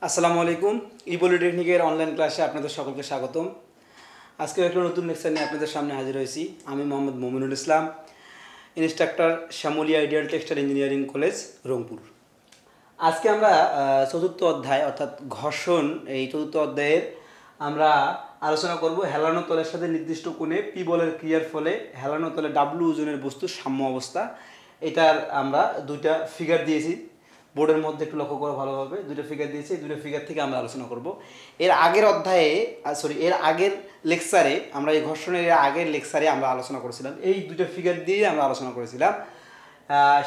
আসসালামু আলাইকুম ইপোলিটেকনিকের অনলাইন ক্লাসে আপনাদের সকলকে স্বাগতম। আজকে একটা নতুন লেকচার নিয়ে আপনাদের সামনে হাজির হয়েছি। আমি Mohammad Mominul Islam, instructor Shyamoli ideal textile engineering college Rangpur. আজকে আমরা চতুর্থ অধ্যায় অর্থাৎ ঘর্ষণ, এই চতুর্থ অধ্যায়ের আমরা আলোচনা করব হেলানো তলের সাথে নির্দিষ্ট কোণে পি বলের ক্রিয়ার ফলে হেলানো তলে ডাব্লু ওজনের বস্তুর সাম্য অবস্থা। এটার আমরা দুইটা ফিগার দিয়েছি বোর্ডের মধ্যে, একটু লক্ষ্য করে ভালোভাবে। দুটো ফিগার দিয়েছি, এই দুটো ফিগার থেকে আমরা আলোচনা করব। এর আগের অধ্যায়ে এর আগের লেকচারে আমরা এই ঘর্ষণের আগের লেকচারে আমরা আলোচনা করেছিলাম, এই দুটো ফিগার দিয়ে আমরা আলোচনা করেছিলাম।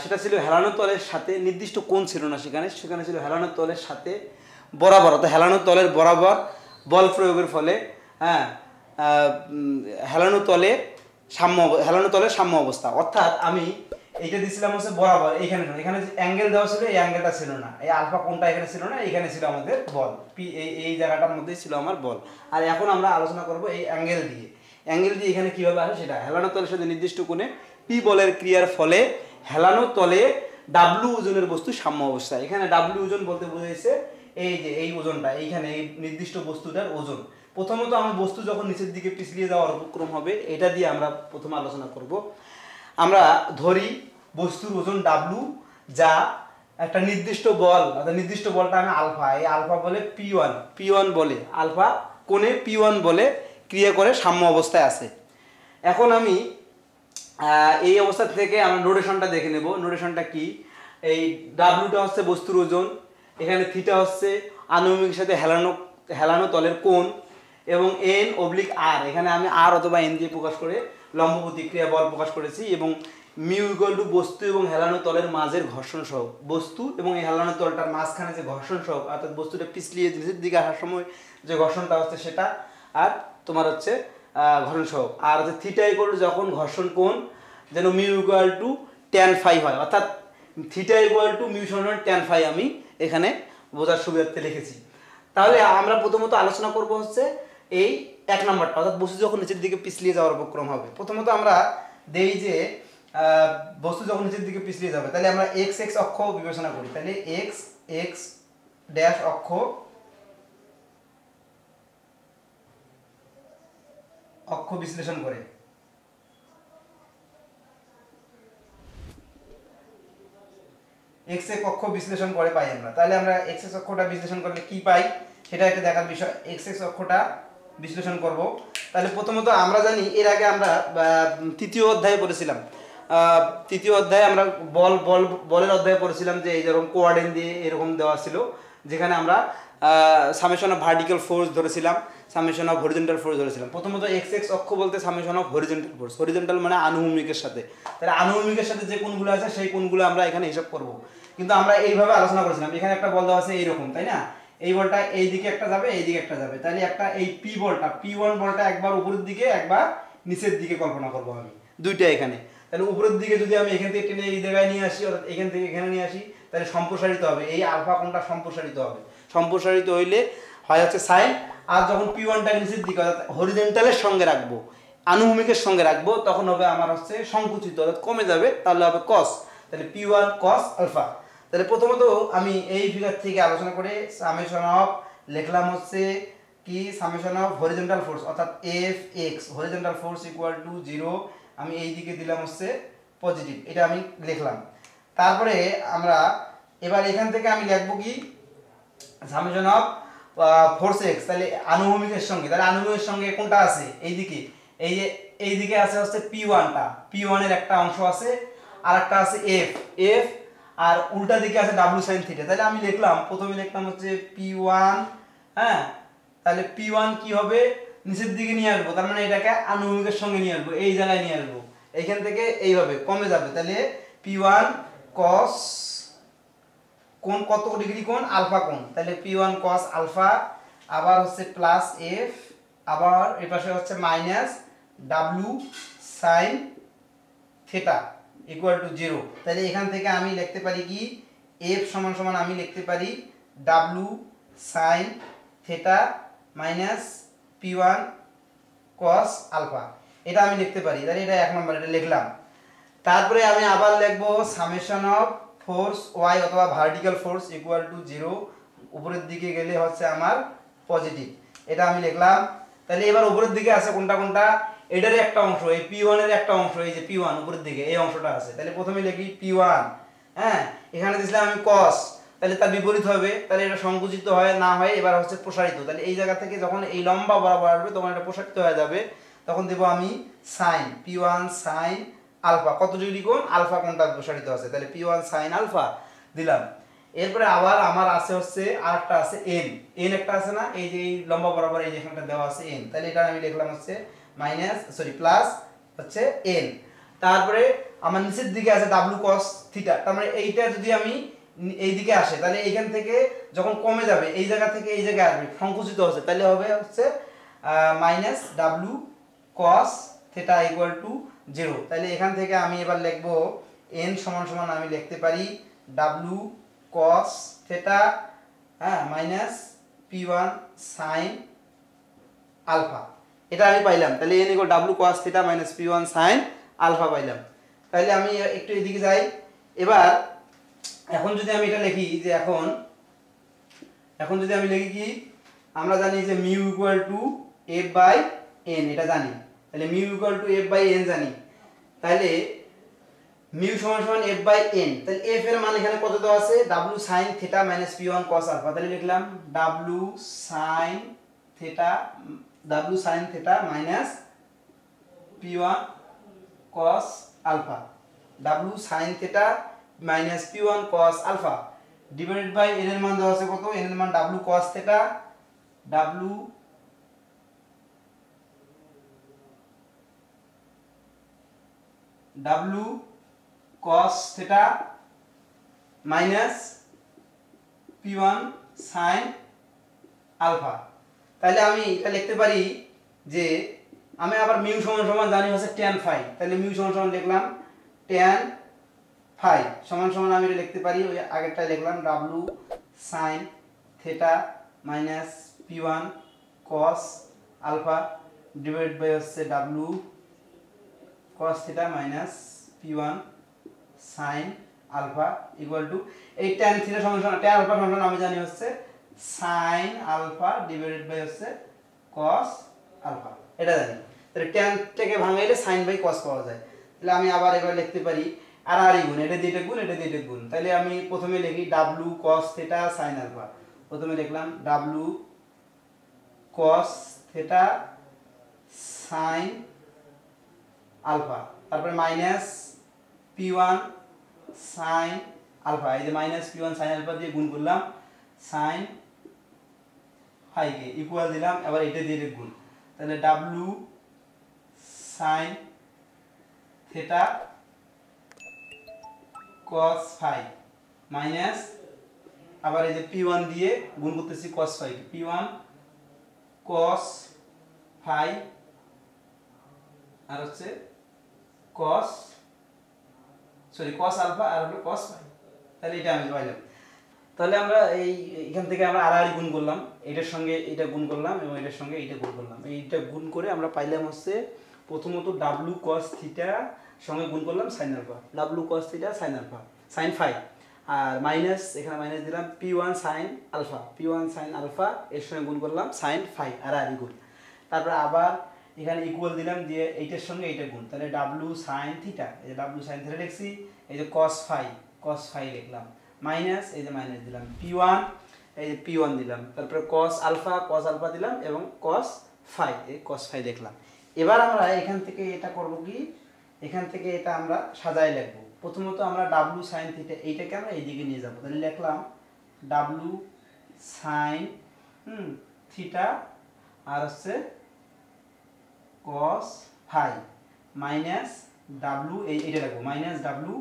সেটা ছিল হেলানো তলের সাথে নির্দিষ্ট কোণ ছিল না, সেখানে ছিল হেলানো তলের সাথে বরাবর, অর্থাৎ হেলানো তলের বরাবর বল প্রয়োগের ফলে হেলানো তলের সাম্য অবস্থা। অর্থাৎ আমি এইটা দিয়েছিলাম হচ্ছে বরাবর, এখানে অ্যাঙ্গেল দেওয়া ছিল, এই অ্যাঙ্গেলটা ছিল না, এই আলফা কোণটা এখানে ছিল না, এখানে ছিল আমাদের বল পি, এই জায়গাটার মধ্যেই ছিল আমার বল। আর এখন আমরা আলোচনা করব এই অ্যাঙ্গেল দিয়ে এখানে কীভাবে আসে সেটা। হেলানো তলের সাথে নির্দিষ্ট কোণে পি বলের ক্রিয়ার ফলে হেলানো তলে ডাব্লু ওজনের বস্তু সাম্য অবস্থা। এখানে ডাব্লু ওজন বলতে বোঝাইছে এই যে এই ওজনটা, এইখানে এই নির্দিষ্ট বস্তুটার ওজন। প্রথমত আমি বস্তু যখন নিচের দিকে পিছলিয়ে যাওয়ার উপক্রম হবে, এটা দিয়ে আমরা প্রথমে আলোচনা করব। আমরা ধরি বস্তুর ওজন ডাব্লু, যা একটা নির্দিষ্ট বল, অর্থাৎ নির্দিষ্ট বলটা আমি আলফা, এই আলফা বলে পি1 বলে, আলফা কোণে পি1 বলে ক্রিয়া করে সাম্য অবস্থায় আছে। এখন আমি এই অবস্থা থেকে আমরা নোটেশনটা দেখে নেব। নোটেশনটা কি? এই ডাব্লুটা হচ্ছে বস্তুর ওজন, এখানে থিটা হচ্ছে আনুভূমিকের সাথে হেলানো তলের কোণ, এবং n/r, এখানে আমি r অথবা n দিয়ে প্রকাশ করে লম্ব প্রতিক্রিয়া বল প্রকাশ করেছি, এবং মিউ ইকুয়াল টু বস্তু এবং হেলানো তলের মাঝের ঘর্ষণ সহগ। বস্তু এবং এই হেলানো তলটার মাঝখানে যে ঘর্ষণ সহগ, অর্থাৎ বস্তুটা পিছলিয়ে নিচের দিকে আসার সময় যে ঘর্ষণটা হচ্ছে সেটা, আর তোমার হচ্ছে ঘর্ষণ সহগ। আর হচ্ছে থিটা ইকুয়াল টু যখন ঘর্ষণ কোণ যেন mu equal two tan phi হয়, অর্থাৎ থিটা ইকুয়াল টু মিউ সমান tan phi আমি এখানে বোঝার সুবিধার্থে লিখেছি। তাহলে আমরা প্রথমত আলোচনা করব হচ্ছে এই এক নম্বরটা, অর্থাৎ বস্তু যখন নিচের দিকে পিছলিয়ে যাওয়ার উপক্রম হবে। প্রথমত আমরা দেই যে বস্তু যখন নিচের দিকে পিছলিয়ে যাবে, তাহলে আমরা এক্স এক্স অক্ষ বিবেচনা করি। তাহলে এক্স এক্স ড্যাশ অক্ষ বিশ্লেষণ করে এক্স এক্স অক্ষ বিশ্লেষণ করে পাই আমরা। তাহলে আমরা এক্স এক্স অক্ষটা বিশ্লেষণ করলে কি পাই সেটা একটা দেখার বিষয়। এক্স এক্স অক্ষটা বিশ্লেষণ করব। তাহলে প্রথমত আমরা জানি, এর আগে আমরা তৃতীয় অধ্যায়ে পড়েছিলাম, তৃতীয় অধ্যায়ে আমরা বলের অধ্যায়ে পড়েছিলাম যে এই যেরকম কোঅর্ডিনেট দিয়ে এরকম দেওয়া ছিল, যেখানে আমরা সামেশন অফ ভার্টিক্যাল ফোর্স ধরেছিলাম, সামেশন অফ হরিজন্টাল ফোর্স ধরেছিলাম। প্রথমত এক্স এক্স অক্ষ বলতে summation of horizontal force, horizontal মানে আনুভূমিকের সাথে। তাহলে আনুভূমিকের সাথে যে কোণগুলো আছে সেই কোণগুলো আমরা এখানে হিসাব করব। কিন্তু আমরা এইভাবে আলোচনা করেছিলাম, এখানে একটা বল দেওয়া আছে এইরকম, তাই না? এই বলটা এই দিকে একটা যাবে, এই দিকে একটা যাবে। তাহলে একটা এই পি1 বলটা একবার উপরের দিকে একবার নিচের দিকে কল্পনা করবো আমি, দুইটা এখানে। তাহলে উপরের দিকে যদি আমি এখান থেকে টেনে এই জায়গায় নিয়ে আসি, অর্থাৎ এখান থেকে এখানে নিয়ে আসি, তাহলে সম্প্রসারিত হবে, এই আলফা কোণটা সম্প্রসারিত হবে। সম্প্রসারিত হইলে হয় হচ্ছে সাইন। আর যখন পি1টাকে নিচের দিকে অর্থাৎ হরিজন্টালের সঙ্গে রাখবো, আনুভূমিকের সঙ্গে রাখবো, তখন হবে আমার হচ্ছে সংকুচিত, অর্থাৎ কমে যাবে, তাহলে হবে কস। তাহলে পি1 কস আলফা। তাহলে প্রথমত আমি এই ফিগার থেকে আলোচনা করে সামেশন অফ লিখলাম হচ্ছে কি, সামেশন অফ হরিজন্টাল ফোর্স, অর্থাৎ F x horizontal force equal to 0, আমি এই দিকে দিলাম হচ্ছে পজিটিভ, এটা আমি লিখলাম। তারপরে আমরা এবার এখান থেকে আমি লিখবো কি, সামেশন অফ ফোর্স এক্স, তাহলে আনুভূমিকের সঙ্গে, তাহলে আনুভূমিকের সঙ্গে কোনটা আছে এইদিকে, এই যে এইদিকে আছে হচ্ছে পি1টা, পি1 এর একটা অংশ আছে, আর একটা আছে এফ, আর উল্টা দিকে আছে ডাব্লু সাইন থিটা। তাহলে আমি লিখলাম, প্রথমে লিখলাম হচ্ছে পি1, হ্যাঁ, তাহলে পি1 কি হবে, নিচের দিকে নিয়ে আসবো, তার মানে এটাকে আনুভূমিকের সঙ্গে নিয়ে আসবো, এই জায়গায় নিয়ে আসবো, এইখান থেকে এইভাবে কমে যাবে। তাহলে পি1 কস কোণ কত ডিগ্রি কোণ, আলফা কোণ, তাহলে পি1 কস আলফা, আবার হচ্ছে প্লাস এফ, আবার এই পাশে হচ্ছে minus W sine theta equal to 0। তাহলে এখান থেকে আমি লিখতে পারি কি, এফ সমান সমান আমি লিখতে পারি W sine theta minus P one cos alpha, এটা আমি লিখতে পারি। তাহলে এটা এক নম্বর, এটা লিখলাম। তারপরে আমি আবার লিখবো সামেশন অফ ফোর্স ওয়াই অথবা ভার্টিক্যাল ফোর্স ইকুয়াল টু 0, উপরের দিকে গেলে হচ্ছে আমার পজিটিভ, এটা আমি লিখলাম। তাহলে এবার উপরের দিকে আছে কোনটা কোনটা, এটারই একটা অংশ, এই P1 এর একটা অংশ, এই যে P1 উপরের দিকে এই অংশটা আছে। তাহলে প্রথমে লিখি P1, হ্যাঁ এখানে দিছিলাম আমি cos, তাহলে তার বিপরীত হবে, তাহলে এটা সংকুচিত হয় না হয় এবার হচ্ছে প্রসারিত। তাহলে এই জায়গা থেকে যখন এই লম্বা বরাবর আসবে তখন এটা প্রসারিত হয়ে যাবে, তখন দেব আমি sin P1 sin আলফা, কত ডিগ্রি কোণ, আলফা কোণটা প্রসারিত আছে, তাহলে P1 sin আলফা দিলাম। এরপরে আবার আমার আছে হচ্ছে আরেকটা আছে n একটা আছে না, এই যে এই লম্বা বরাবর এই যে এখানটা দেওয়া আছে n, তাহলে এটা আমি লিখলাম হচ্ছে প্লাস হচ্ছে n। তারপরে আমার নিচের দিকে আছে w cos থিটা, তার মানে এইটা যদি আমি এই দিকে আসে তাহলে এইখান থেকে যখন কমে যাবে এই জায়গা থেকে এই জায়গায় আসবে সংকুচিত হচ্ছে, তাহলে হবে হচ্ছে w cos theta equal to 0। তাহলে এখান থেকে আমি এবার লিখব n সমান সমান আমি লিখতে পারি w cos theta minus P1 sin alpha, এটা আমি পাইলাম। তাহলে n equal w cos theta minus P1 sin alpha পাইলাম। তাহলে আমি একটু এদিকে যাই। এবার এখন যদি আমি এটা লিখি যে এখন যদি আমি লিখি কি, আমরা জানি যে mu equal to f by n, এটা জানি। তাহলে mu equal to f by n জানি, তাহলে মিউ সমান সমান f বাই n। তাহলে f এর মান এখানে কত দেওয়া আছে, w sin theta minus P1 cos alpha, তাহলে লিখলাম w sin theta minus P1 cos alpha, w sin theta minus P1 cos alpha divided by n এর মান দেওয়া আছে কত, n এর মান w cos theta, w cos theta minus P1 sin alpha. তাহলে আমি এটা লিখতে পারি যে আমি আবার মিউ সমান সমান জানি হচ্ছে tan phi, তাহলে মিউ সমান সমান লিখলাম tan phi সমান সমান আমি এটা লিখতে পারি ওই আগেরটা লিখলাম w sin theta minus P1 cos alpha divide by হচ্ছে w cos theta minus P1 sin alpha equal to এই tan থিটা সমান সমান tan আলফা সমান আমি জানি হচ্ছে sin আলফা ডিভাইডেড বাই হচ্ছে cos আলফা, এটা জানি। তাহলে tan থেকে ভাঙাইলে sin বাই cos পাওয়া যায়। তাহলে আমি আবার এবার লিখতে পারি আর গুণ, এটা দিয়ে গুণ, এটা দিয়ে গুণ। তাহলে আমি প্রথমে লিখি w cos theta sin alpha, প্রথমে লিখলাম w cos theta sin alpha, তারপরে মাইনাস P1 sin আলফা, এই যে মাইনাস P1 sin আলফা দিয়ে গুণ করলাম sin phi কে ইকুয়াল দিলাম, আবার এটা দিয়ে গুণ। তাহলে w sin theta cos phi minus আবার এই যে P1 দিয়ে গুণ করতেছি cos phi, P1 cos phi আর হচ্ছে cos আলফা আর হলো cos phi, তাহলে এটা আমি পাইলাম। তাহলে আমরা এখান থেকে আমরা আর গুণ করলাম, এটার সঙ্গে এটা গুণ করলাম এবং এটার সঙ্গে এটা গুণ করলাম, এইটা গুণ করে আমরা পাইলাম হচ্ছে প্রথমত w cos থিটা সঙ্গে গুণ করলাম sin alpha, w cos theta sin alpha sin phi, আর মাইনাস এখানে মাইনাস দিলাম P1 sin আলফা এর সঙ্গে গুণ করলাম sin phi আর গুণ। তারপর আবার এখানে ইকুয়াল দিলাম দিয়ে এইটার সঙ্গে এইটা গুণ, তাহলে w sin থিটা, এই যে w sin থিটা লিখছি, এই যে cos phi লিখলাম, মাইনাস এই যে মাইনাস দিলাম P1, এই যে P1 দিলাম, তারপরে cos আলফা দিলাম এবং cos phi, এই cos phi দেখলাম। এবার আমরা এখান থেকে এটা করব কি, এখান থেকে এটা আমরা সাজায় লিখব। প্রথমত আমরা w sin থিটা এইটাকে আমরা এইদিকে নিয়ে যাব, তাহলে লিখলাম w sin থিটা আর হচ্ছে cos phi মাইনাস w এইটা লিখব minus w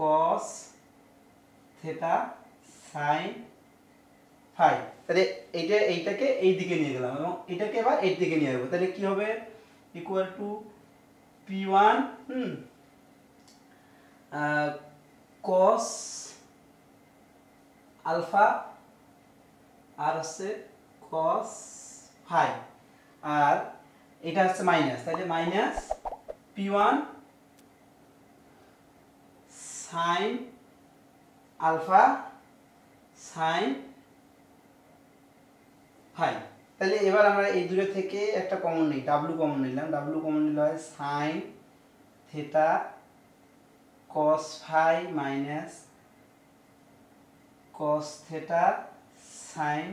cos theta sin phi, তাহলে এইটাকে এই দিকে নিয়ে গেলাম এবং এটাকে এবার এই দিকে নিয়ে আসবো, তাহলে কি হবে equal to P1 cos alpha আর হচ্ছে cos phi আর এটা হচ্ছে মাইনাস, তাহলে minus P1 sin alpha sin phi. তাহলে এবার আমরা এই দুটো থেকে একটা কমন নিই, ডাব্লু কমন নিলাম। ডাব্লু কমন নিলে হয় sine theta cos phi minus cos theta sine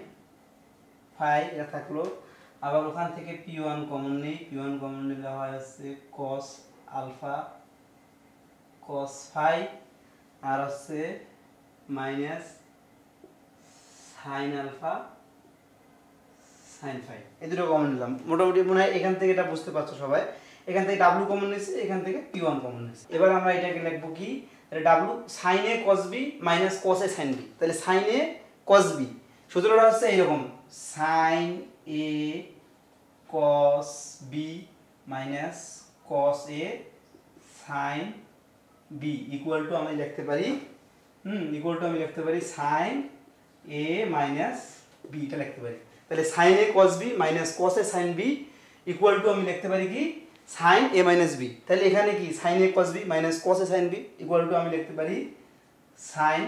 phi, এটা থাকলো। আবার ওখান থেকে p1 কমন নেই, p1 কমন নিলে হয় হচ্ছে কস আলফা কস ফাই আর হচ্ছে minus sine alpha sine phi, এই দুটো কমন নিলাম। মোটামুটি মনে হয় এখান থেকে এটা বুঝতে পারছো সবাই। এখান থেকে ডাব্লু কমন নিয়েছে, এখান থেকে p1 কমন নিয়েছে। এবার আমরা এটাকে লিখবো কি, তাহলে W sine A cos B minus cos A sine B. তাহলে সাইন এ কস বি সূত্রটা হচ্ছে এইরকম, sine A cos B minus cos A sine B equal to আমি লিখতে পারি ইকুয়াল টু আমি লিখতে পারি সাইন এ মাইনাস বি, এটা লিখতে পারি। তাহলে sine A cos B minus cos A sine B equal to আমি লিখতে পারি কি সাইন এ মাইনাস বি। তাহলে এখানে কি sine A cos B minus cos A sine B equal to আমি লিখতে পারি সাইন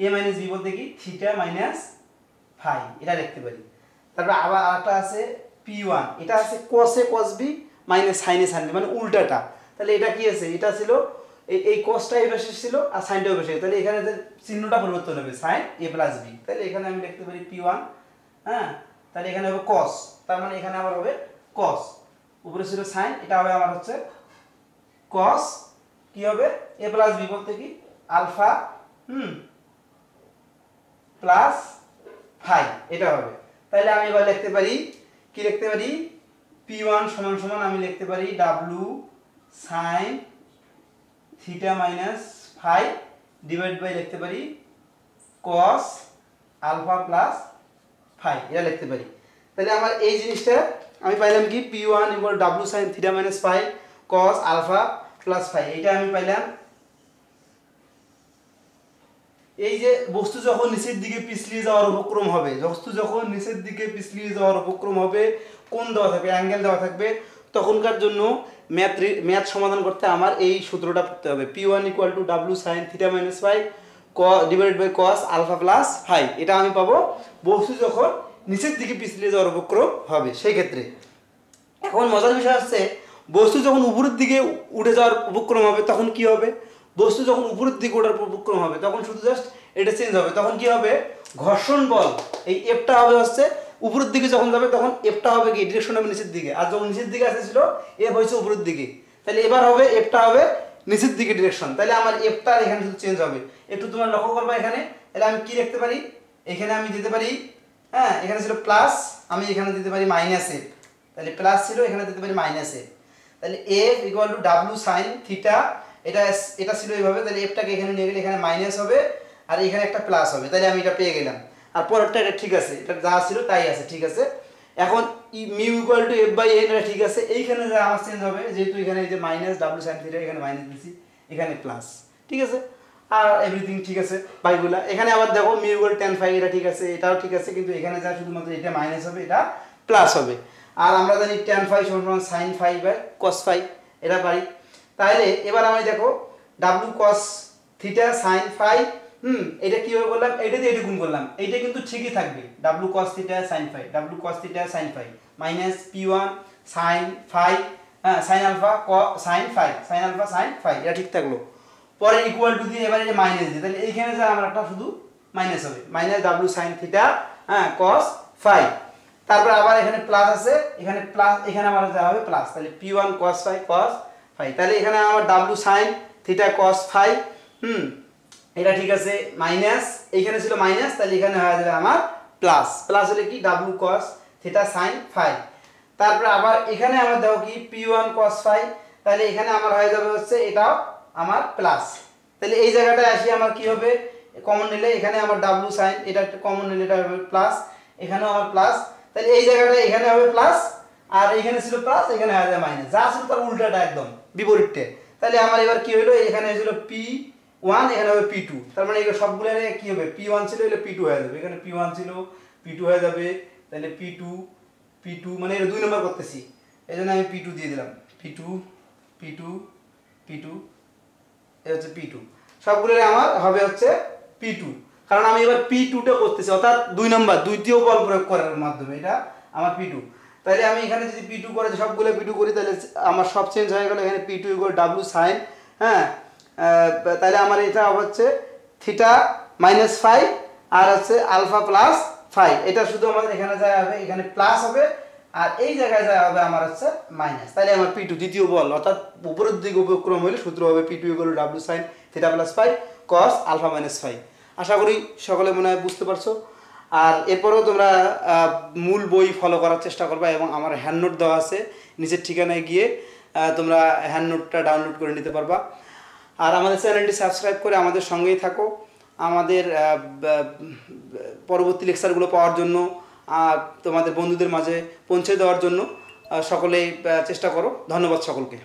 এ মাইনাস বি বলতে কি থিটা মাইনাস ফাই, এটা লিখতে পারি। তারপর আবার আরেকটা আছে p1, এটা আছে cos এ cos b মাইনাস sin এ sin b, মানে উল্টাটা। তাহলে এটা কি আছে, এটা ছিল এই cosটা এই পাশে ছিল আর sinটা ওই পাশে, তাহলে এখানে চিহ্নটা পরিবর্তন হবে sin a প্লাস b। তাহলে এখানে আমি লিখতে পারি p1, হ্যাঁ, তাহলে এখানে হবে cos, তার মানে এখানে আবার হবে cos, উপরে ছিল sin, এটা হবে আমার হচ্ছে cos, কি হবে a প্লাস b বলতে কি আলফা প্লাস ফাই, এটা হবে। তাহলে আমি এবার লিখতে পারি কি, লিখতে পারি p1 সমান সমান আমি লিখতে পারি w sin theta minus phi divide by লিখতে পারি cos আলফা প্লাস ফাই, এটা লিখতে পারি। তাহলে আমার এই জিনিসটা আমি পাইলাম কি p1 equal w sin theta minus phi cos alpha plus phi, এটা আমি পাইলাম। এই যে বস্তু যখন নিচের দিকে পিছলিয়ে যাওয়ার উপক্রম হবে, বস্তু যখন নিচের দিকে পিছলিয়ে যাওয়ার উপক্রম হবে, কোণ দেওয়া থাকবে, অ্যাঙ্গেল দেওয়া থাকবে, তখনকার জন্য ম্যাথ সমাধান করতে আমার এই সূত্রটা পড়তে হবে, p1 equal to w sin theta minus phi divided by cos alpha plus phi. এটা আমি পাবো বস্তু যখন নিচের দিকে পিছলিয়ে যাওয়ার উপক্রম হবে সেই ক্ষেত্রে। এখন মজার বিষয় হচ্ছে বস্তু যখন উপরের দিকে উঠে যাওয়ার উপক্রম হবে তখন কি হবে, বস্তু যখন উপরের দিকে ওঠার উপক্রম হবে তখন শুধু জাস্ট এটা চেঞ্জ হবে, তখন কি হবে ঘর্ষণ বল, এই এফটা হবে হচ্ছে উপরের দিকে যখন যাবে তখন এফটা হবে কি ডিরেকশন হবে নিচের দিকে, আর যখন নিচের দিকে আসছিল এফ হয়েছে উপরের দিকে, তাহলে এবার হবে এফটা হবে নিচের দিকে ডিরেকশন। তাহলে আমার এফটা এখানে শুধু চেঞ্জ হবে, একটু তোমরা লক্ষ্য করবে এখানে। তাহলে আমি কি লিখতে পারি, এখানে আমি দিতে পারি, হ্যাঁ এখানে ছিল প্লাস, আমি এখানে দিতে পারি মাইনাস এফ, তাহলে প্লাস ছিল এখানে দিতে পারি মাইনাস এফ। তাহলে F equal to W sine theta, এটা ছিল এইভাবে, তাহলে এফটাকে এখানে নিয়ে গেলে এখানে মাইনাস হবে আর এখানে একটা প্লাস হবে, তাহলে আমি এটা পেয়ে গেলাম। আর পরেরটা এটা ঠিক আছে, এটা যা ছিল তাই আছে, ঠিক আছে। এখন mu equal to F by N, এটা ঠিক আছে। এইখানে যা আমার চেঞ্জ হবে, যেহেতু এখানে এই যে মাইনাস ডাব্লু সাইন থিটা এখানে মাইনাস দিচ্ছি, এখানে প্লাস, ঠিক আছে। আর এভরিথিং ঠিক আছে বাইগুলা। এখানে আবার দেখো মিউ ইকুয়াল টেন ফাই, এটা ঠিক আছে, এটাও ঠিক আছে, কিন্তু এখানে যা শুধুমাত্র এটা মাইনাস হবে, এটা প্লাস হবে। আর আমরা জানি টেন ফাই সমান sine phi by cos phi, এটা পারি। তাহলে এবার আমি দেখো W cos theta sine phi, এটা কিভাবে করলাম, এটা দিয়ে এটা গুণ করলাম, এইটা কিন্তু ঠিকই থাকবে, W cos theta sine phi, W cos theta sine phi minus p1 sine phi, হ্যাঁ sine alpha sine phi, sine alpha sine phi, এটা ঠিক থাকলো। পরে ইকুয়াল টু দিয়ে এবারে মাইনাস দিয়ে, তাহলে এইখানে যা আমার একটা শুধু মাইনাস হবে, মাইনাস ডাব্লু সাইন থিটা হ্যাঁ কস ফাই। তারপর আবার এখানে প্লাস আছে, এখানে প্লাস, এখানে আমার যা হবে প্লাস, তাহলে p1 cos phi cos phi, তাহলে এখানে আমার W sine theta cos phi, এটা ঠিক আছে, মাইনাস এইখানে ছিল মাইনাস, তাহলে এখানে হয়ে যাবে আমার প্লাস, প্লাস হলে কি W cos theta sine phi. তারপর আবার এখানে আমার দেখো কি p1 cos ফাই, তাহলে এখানে আমার হয়ে যাবে হচ্ছে এটাও আমার প্লাস। তাহলে এই জায়গাটায় আসি আমার কি হবে, কমন নিলে এখানে আমার ডাব্লু সাইন, এটা কমন নিলে এটা হবে প্লাস, এখানেও আমার প্লাস, তাহলে এই জায়গাটায় এখানে হবে প্লাস আর এখানে ছিল প্লাস, এখানে হয়ে যাবে মাইনাস, যা ছিল তার উল্টাটা একদম বিপরীতটা। তাহলে আমার এবার কি হলো, এখানে ছিল p1, এখানে হবে p2, তার মানে এগুলো সবগুলো কি হবে, p1 ছিল এগুলো p2 হয়ে যাবে, এখানে p1 ছিল p2 হয়ে যাবে, তাহলে p2 মানে এটা 2 নম্বর করতেছি, এই জন্য আমি p2 দিয়ে দিলাম, p2 এটা হচ্ছে p2, সবগুলো আমার হবে হচ্ছে p2। কারণ আমি এবার P2টা করতেছি, অর্থাৎ 2 নম্বর দ্বিতীয় বল প্রয়োগ করার মাধ্যমে এটা আমার P2। তাহলে আমি এখানে যদি P2 করে সবগুলো P2 করি তাহলে আমার সব চেঞ্জ হয়ে গেল। এখানে P2 = W sin, হ্যাঁ, তাহলে আমার এটা হচ্ছে থিটা মাইনাস ফাই আর হচ্ছে আলফা প্লাস ফাই। এটা শুধু আমাদের এখানে যায় হবে, এখানে প্লাস হবে আর এই জায়গায় যায় হবে আমার হচ্ছে মাইনাস। তাহলে আমার P2 দ্বিতীয় বল অর্থাৎ উপরের দিকে উপক্রম হলে সূত্র হবে P2 = W sin theta plus phi cos alpha minus phi. আশা করি সকলে মনে হয় বুঝতে পারছো। আর এরপরেও তোমরা মূল বই ফলো করার চেষ্টা করবা এবং আমার হ্যান্ড নোট দেওয়া আছে, নিচের ঠিকানায় গিয়ে তোমরা হ্যান্ড নোটটা ডাউনলোড করে নিতে পারবা। আর আমাদের চ্যানেলটি সাবস্ক্রাইব করে আমাদের সঙ্গেই থাকো। আমাদের পরবর্তী লেকচারগুলো পাওয়ার জন্য, তোমাদের বন্ধুদের মাঝে পৌঁছে দেওয়ার জন্য সকলেই চেষ্টা করো। ধন্যবাদ সকলকে।